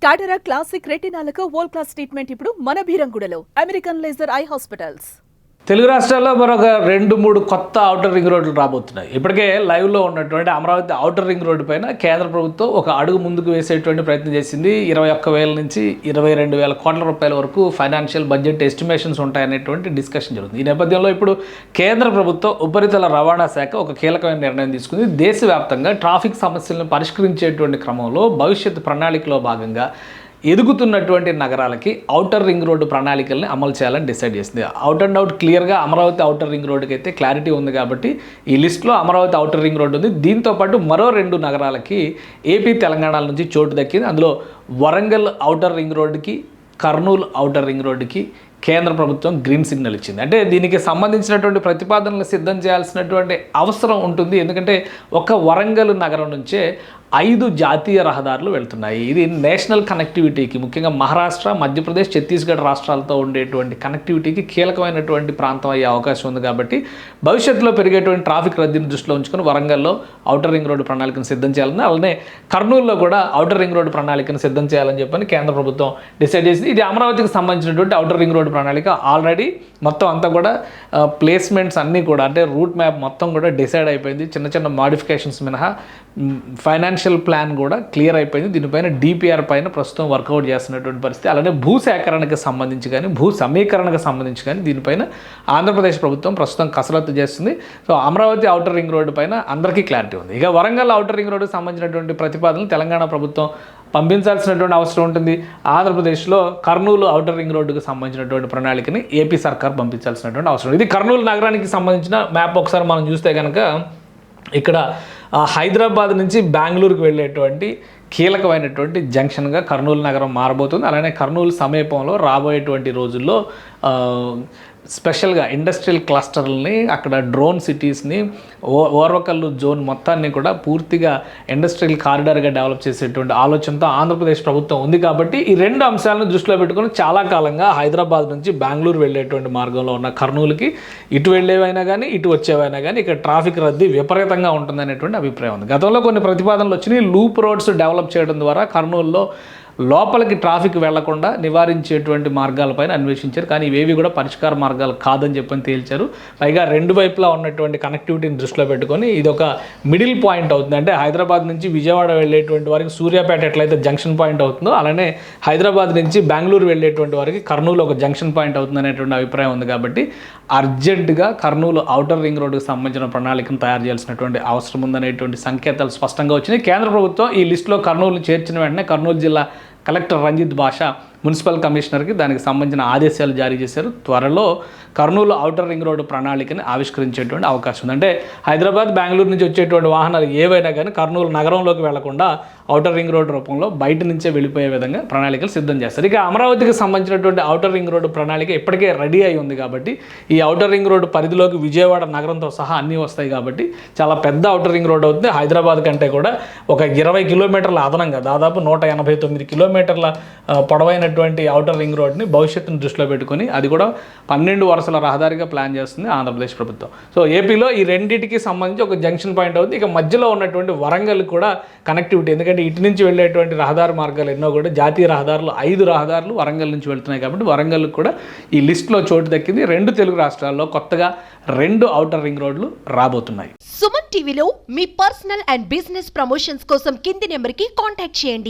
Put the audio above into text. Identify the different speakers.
Speaker 1: కాటరా classic రెటినాలకు world class treatment ఇప్పుడు మన భీరంగూడలో American laser eye hospitals.
Speaker 2: Telugu రాష్ట్రాల్లో మరొక 2-3 కొత్త ఔటర్ రింగ్ రోడ్లు రాబోతున్నాయి. ఇప్పటికే లైవ్లో ఉన్నటువంటి అమరావతి ఔటర్ రింగ్ రోడ్డు పైన కేంద్ర ప్రభుత్వం ఒక అడుగు ముందుకు వేసేటువంటి ప్రయత్నం చేసింది. 21,000 నుంచి 22,000 కోట్ల రూపాయల వరకు ఫైనాన్షియల్ బడ్జెట్ ఎస్టిమేషన్స్ ఉంటాయనేటువంటి డిస్కషన్ జరుగుతుంది. ఈ నేపథ్యంలో ఇప్పుడు కేంద్ర ప్రభుత్వం ఉపరితల రవాణా శాఖ ఒక కీలకమైన నిర్ణయం తీసుకుంది. దేశవ్యాప్తంగా ట్రాఫిక్ సమస్యలను పరిష్కరించేటువంటి క్రమంలో భవిష్యత్ ప్రణాళికలో భాగంగా ఎదుగుతున్నటువంటి నగరాలకి ఔటర్ రింగ్ రోడ్డు ప్రణాళికల్ని అమలు చేయాలని డిసైడ్ చేసింది. అవుట్ అండ్ అవుట్ క్లియర్గా అమరావతి ఔటర్ రింగ్ రోడ్డుకి అయితే క్లారిటీ ఉంది కాబట్టి ఈ లిస్ట్లో అమరావతి ఔటర్ రింగ్ రోడ్డు ఉంది. దీంతోపాటు మరో 2 నగరాలకి ఏపీ తెలంగాణల నుంచి చోటు దక్కింది. అందులో వరంగల్ ఔటర్ రింగ్ రోడ్డుకి, కర్నూలు ఔటర్ రింగ్ రోడ్డుకి కేంద్ర ప్రభుత్వం గ్రీన్ సిగ్నల్ ఇచ్చింది. అంటే దీనికి సంబంధించినటువంటి ప్రతిపాదనలు సిద్ధం చేయాల్సినటువంటి అవసరం ఉంటుంది. ఎందుకంటే ఒక వరంగల్ నగరం నుంచే 5 జాతీయ రహదారులు వెళ్తున్నాయి. ఇది నేషనల్ కనెక్టివిటీకి, ముఖ్యంగా మహారాష్ట్ర, మధ్యప్రదేశ్, ఛత్తీస్గఢ్ రాష్ట్రాలతో ఉండేటువంటి కనెక్టివిటీకి కీలకమైనటువంటి ప్రాంతం అయ్యే అవకాశం ఉంది. కాబట్టి భవిష్యత్తులో పెరిగేటువంటి ట్రాఫిక్ రద్దీని దృష్టిలో ఉంచుకొని వరంగల్లో ఔటర్ రింగ్ రోడ్డు ప్రణాళికను సిద్ధం చేయాలని, అలానే కర్నూలులో కూడా ఔటర్ రింగ్ రోడ్డు ప్రణాళికను సిద్ధం చేయాలని చెప్పని కేంద్ర ప్రభుత్వం డిసైడ్ చేసింది. ఇది అమరావతికి సంబంధించినటువంటి ఔటర్ రింగ్ రోడ్డు ప్రణాళిక ఆల్రెడీ మొత్తం అంతా కూడా ప్లేస్మెంట్స్ అన్నీ కూడా, అంటే రూట్ మ్యాప్ మొత్తం కూడా డిసైడ్ అయిపోయింది. చిన్న చిన్న మాడిఫికేషన్స్ మినహా ఫైనాన్షియల్ ప్లాన్ కూడా క్లియర్ అయిపోయింది. దీనిపైన డిపిఆర్ పైన ప్రస్తుతం వర్కౌట్ చేస్తున్నటువంటి పరిస్థితి. అలానే భూ సేకరణకు సంబంధించి కానీ, భూ సమీకరణకు సంబంధించి కానీ దీనిపైన ఆంధ్రప్రదేశ్ ప్రభుత్వం ప్రస్తుతం కసరత్తు చేస్తుంది. So Amaravati outer ring road పైన అందరికీ క్లారిటీ ఉంది. ఇక వరంగల్ ఔటర్ రింగ్ రోడ్డుకు సంబంధించినటువంటి ప్రతిపాదనలు తెలంగాణ ప్రభుత్వం పంపించాల్సినటువంటి అవసరం ఉంటుంది. ఆంధ్రప్రదేశ్లో కర్నూలు ఔటర్ రింగ్ రోడ్డుకు సంబంధించినటువంటి ప్రణాళికని ఏపీ సర్కార్ పంపించాల్సినటువంటి అవసరం. ఇది కర్నూలు నగరానికి సంబంధించిన మ్యాప్ ఒకసారి మనం చూస్తే కనుక ఇక్కడ హైదరాబాద్ నుంచి బెంగళూరుకు వెళ్ళేటువంటి కీలకమైనటువంటి జంక్షన్గా కర్నూలు నగరం మారబోతుంది. అలానే కర్నూలు సమీపంలో రాబోయేటువంటి రోజుల్లో స్పెషల్గా ఇండస్ట్రియల్ క్లస్టర్లని, అక్కడ డ్రోన్ సిటీస్ని, ఓర్వకల్లు జోన్ మొత్తాన్ని కూడా పూర్తిగా ఇండస్ట్రియల్ కారిడార్గా డెవలప్ చేసేటువంటి ఆలోచనతో ఆంధ్రప్రదేశ్ ప్రభుత్వం ఉంది. కాబట్టి ఈ 2 అంశాలను దృష్టిలో పెట్టుకుని చాలా కాలంగా హైదరాబాద్ నుంచి బెంగళూరు వెళ్ళేటువంటి మార్గంలో ఉన్న కర్నూలుకి ఇటు వెళ్ళేవైనా కానీ ఇటు వచ్చేవైనా కానీ ఇక్కడ ట్రాఫిక్ రద్దీ విపరీతంగా ఉంటుందనేటువంటి అభిప్రాయం ఉంది. గతంలో కొన్ని ప్రతిపాదనలు వచ్చినాయి. లూప్ రోడ్స్ డెవలప్ చేయడం ద్వారా కర్నూలులో లోపలికి ట్రాఫిక్ వెళ్లకుండా నివారించేటువంటి మార్గాలపైన అన్వేషించారు. కానీ ఇవేవి కూడా పరిష్కార మార్గాలు కాదని చెప్పని తేల్చారు. పైగా 2 వైపులా ఉన్నటువంటి కనెక్టివిటీని దృష్టిలో పెట్టుకొని ఇది ఒక మిడిల్ పాయింట్ అవుతుంది. అంటే హైదరాబాద్ నుంచి విజయవాడ వెళ్ళేటువంటి వారికి సూర్యాపేట ఎట్లయితే జంక్షన్ పాయింట్ అవుతుందో, అలానే హైదరాబాద్ నుంచి బెంగళూరు వెళ్ళేటువంటి వారికి కర్నూలు ఒక జంక్షన్ పాయింట్ అవుతుంది అనేటువంటి అభిప్రాయం ఉంది. కాబట్టి అర్జెంటుగా కర్నూలు ఔటర్ రింగ్ రోడ్డుకు సంబంధించిన ప్రణాళికను తయారు చేయాల్సినటువంటి అవసరం ఉందనేటువంటి సంకేతాలు స్పష్టంగా వచ్చినాయి. కేంద్ర ప్రభుత్వం ఈ లిస్టులో కర్నూలు చేర్చిన వెంటనే కర్నూలు జిల్లా కలెక్టర్ రంజిత్ భాషా మున్సిపల్ కమిషనర్కి దానికి సంబంధించిన ఆదేశాలు జారీ చేశారు. త్వరలో కర్నూలు ఔటర్ రింగ్ రోడ్డు ప్రణాళికని ఆవిష్కరించేటువంటి అవకాశం ఉంది. అంటే హైదరాబాద్, బెంగళూరు నుంచి వచ్చేటువంటి వాహనాలు ఏవైనా కానీ కర్నూలు నగరంలోకి వెళ్లకుండా ఔటర్ రింగ్ రోడ్డు రూపంలో బయట నుంచే వెళ్ళిపోయే విధంగా ప్రణాళికలు సిద్ధం చేస్తారు. ఇక అమరావతికి సంబంధించినటువంటి ఔటర్ రింగ్ రోడ్డు ప్రణాళిక ఇప్పటికే రెడీ అయి ఉంది. కాబట్టి ఈ ఔటర్ రింగ్ రోడ్డు పరిధిలోకి విజయవాడ నగరంతో సహా అన్నీ వస్తాయి. కాబట్టి చాలా పెద్ద ఔటర్ రింగ్ రోడ్డు అవుతుంది. హైదరాబాద్ కంటే కూడా ఒక 20 కిలోమీటర్ల అదనంగా దాదాపు 189 కిలోమీటర్ల పొడవైనటువంటి ఔటర్ రింగ్ రోడ్ని భవిష్యత్తును దృష్టిలో పెట్టుకొని అది కూడా 12 వరుసల రహదారిగా ప్లాన్ చేస్తుంది ఆంధ్రప్రదేశ్ ప్రభుత్వం. సో ఏపీలో ఈ రెండింటికి సంబంధించి ఒక జంక్షన్ పాయింట్ అవుతుంది. ఇక మధ్యలో ఉన్నటువంటి వరంగల్ కూడా కనెక్టివిటీ, ఎందుకంటే ఇటు నుంచి వెళ్ళేటువంటి రహదారి మార్గాలు ఎన్నో కూడా జాతీయ రహదారులు 5 రహదారులు వరంగల్ నుంచి వెళ్తున్నాయి. కాబట్టి వరంగల్కి కూడా ఈ లిస్టులో చోటు దక్కింది. 2 తెలుగు రాష్ట్రాల్లో కొత్తగా 2 ఔటర్ రింగ్ రోడ్లు రాబోతున్నాయి.
Speaker 3: సుమన్ టీవీలో మీ పర్సనల్ అండ్ బిజినెస్ ప్రమోషన్స్ కోసం కింది నెంబర్కి కాంటాక్ట్ చేయండి.